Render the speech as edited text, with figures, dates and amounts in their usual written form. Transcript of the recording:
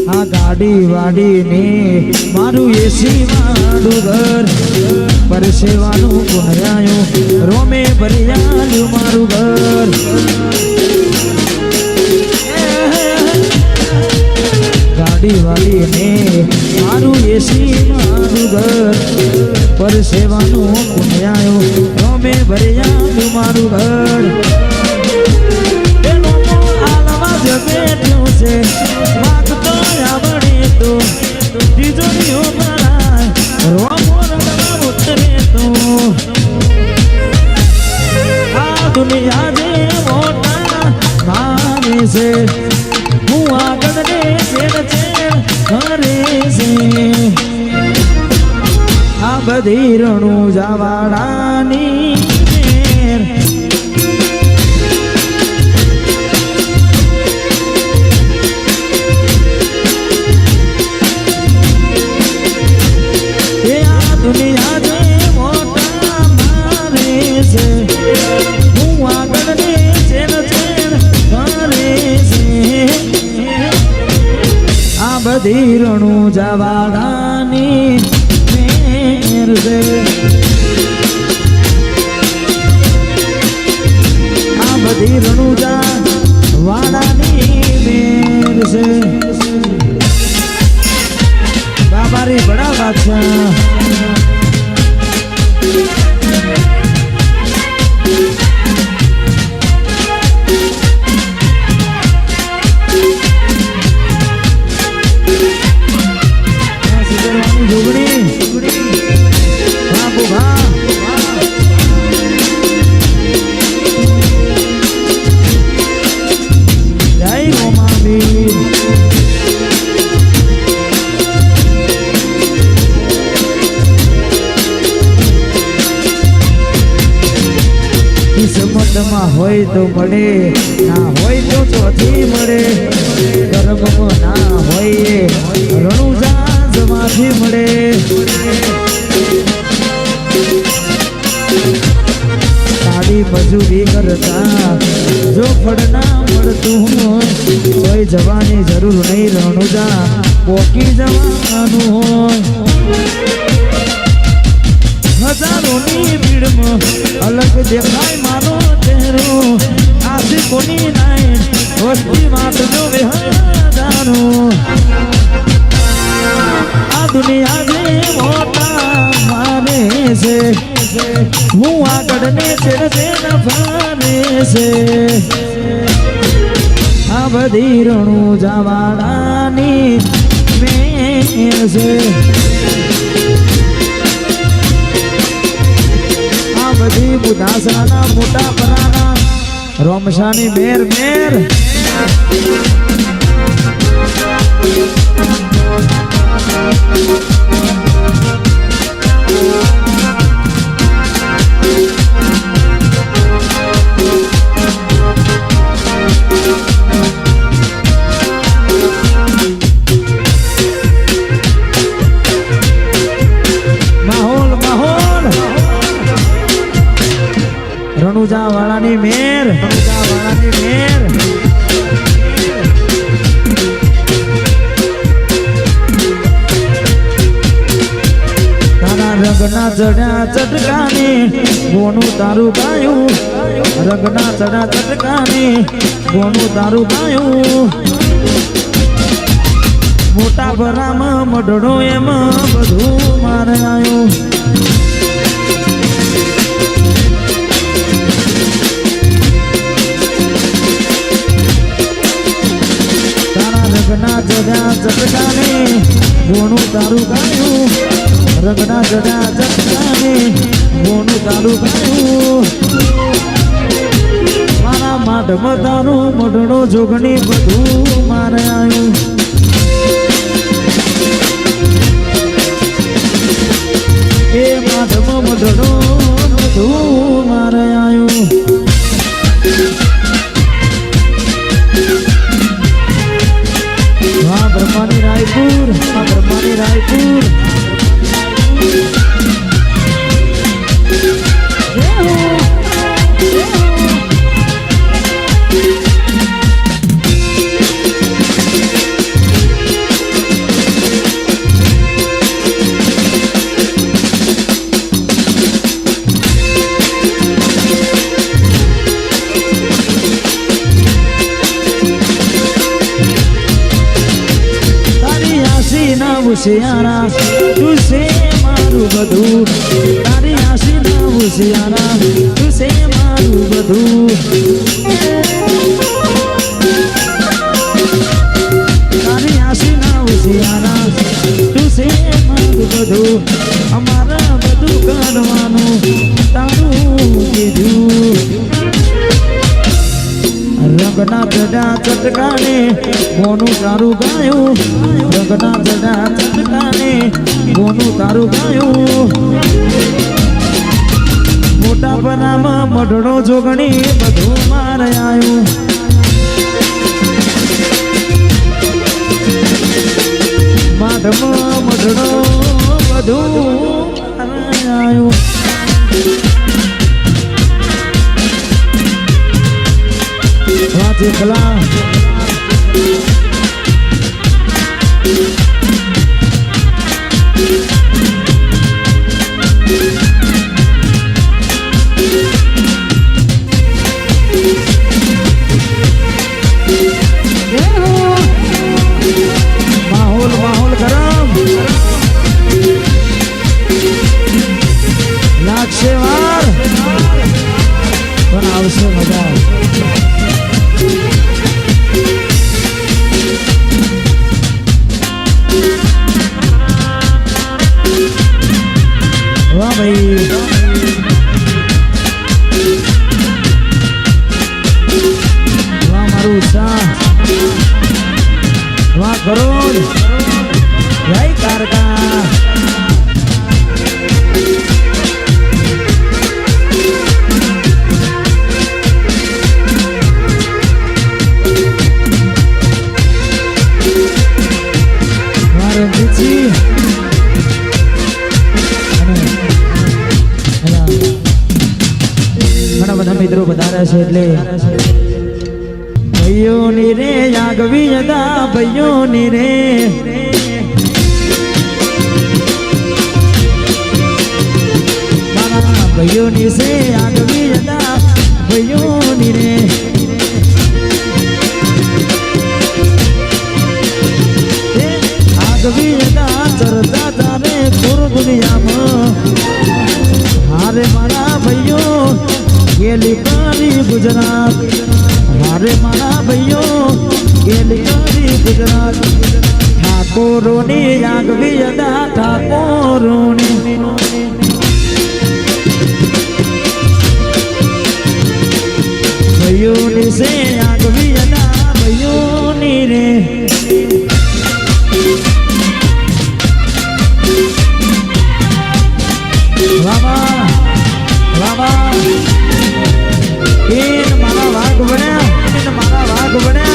આ ગાડી વાડીને મારું એસી મારું ઘર પરસેવાનું પુનરાયું રોમે ભરિયાલું મારું ઘર ગાડી વાડીને મારું એસી મારું ઘર પરસેવાનું પુનરાયું રોમે ભરિયાલું મારું ઘર એનો આલવા જ બેઠ્યો છે માગતો આવડે તો તિજોરીઓ ભરાય રોમો રડવા ઉતરે તો આ દુનિયા જે મોટા મારે છે હું આગળ ને ચેડ ચેડ કરે છે આ બધી રણું જાવાડાની મેર દુનિયા જે મોટા મારે છે હું આગળ ને ચેડ ચેડ કરે છે આ બધી રણું જવાડાની મેર છે આ બધી રણું જવાડાની મેર છે બાબારી બડા બાદશાહ કિસ્મતમાં હોય તો મળે ના હોય તો ચોથી મળે કર્મમાં ના હોય રણુજા જમાથી મળે સાડી મજૂરી કરતા જો ફળ ના મળતું હોય કોઈ જવાની જરૂર નહીં રણુજા પોકી જવાનું હોય હજારોની ભીડમાં અલગ દેખાય મારો ચહેરો આશિકોની નાઈટ વસ્તી માટનો હજારો આ દુનિયા જે મોટા મારે છે હું આગળ ને ચેડે ફરે છે આ બધી રણું જવાડાની મેર છે બધી બુધાસરાના મોટા પરાના રોમશાની મેર મેર રણુજા વાળાની મેર રણુજા વાળાની મેર તારા રંગના ચડ્યા ચટકાને ગોનું તારું ગાયું રંગના ચડ્યા ચટકાને ગોનું તારું ગાયું મોટા ભરામાં મઢડો એમાં બધું મારે આવ્યું રંગના જડ્યા ચટકાને ગોનું તારું ગાયું રંગના જડ્યા ચટકાને ગોનું તારું ગાયું મારા માઢમાં તારું મઢડો જોગણી બધું મારે આવ્યું એ માઢમાં મઢડો બધું મારે આવ્યું બ્રહ્માની રાયપુર બ્રહ્માની રાયપુર ઉશિયારા તું છે મારું બધું તારી આશીના ઉશિયારા તું છે મારું બધું તારી આશીના ઉશિયારા તું છે મારું બધું અમારા બધું કરવાનું તારું કીધું રંગના ચડા ચટકાને મોનું તારું ગાયું રંગના ચડા ચટકાને મોનું તારું ગાયું મોટા બનામાં મઢડો જોગણી બધું મારે આવ્યું માઢમાં મઢડો બધું મારે આવ્યું જેટલા માહોલ ગરમ લાગશે વાર પણ આવશે મજા વાહ ભાઈ વાહ મારું ઉત્સાહ વાહ કરોડ જય કારકા વાહ રણજીતજી ઘણા બધા મિત્રો વધારે છે એટલે ભાઈઓની રે આગવી હતા ભાઈઓની રે મારા ભાઈઓની છે આગવી હતા ભાઈઓની રે આગવી હતા ચરતા તારે પૂર દુનિયામાં હારે મારા ભાઈઓ ગેલી કરી ગુજરાત હારે મારા ભાઈઓ ગેલી કરી ગુજરાત ઠાકોરોની આગવી હતા ઠાકોરોની ભાઈઓની છે આગવી હતા ભાઈઓની રે વાવા વાવા મારા વાઘ બન્યા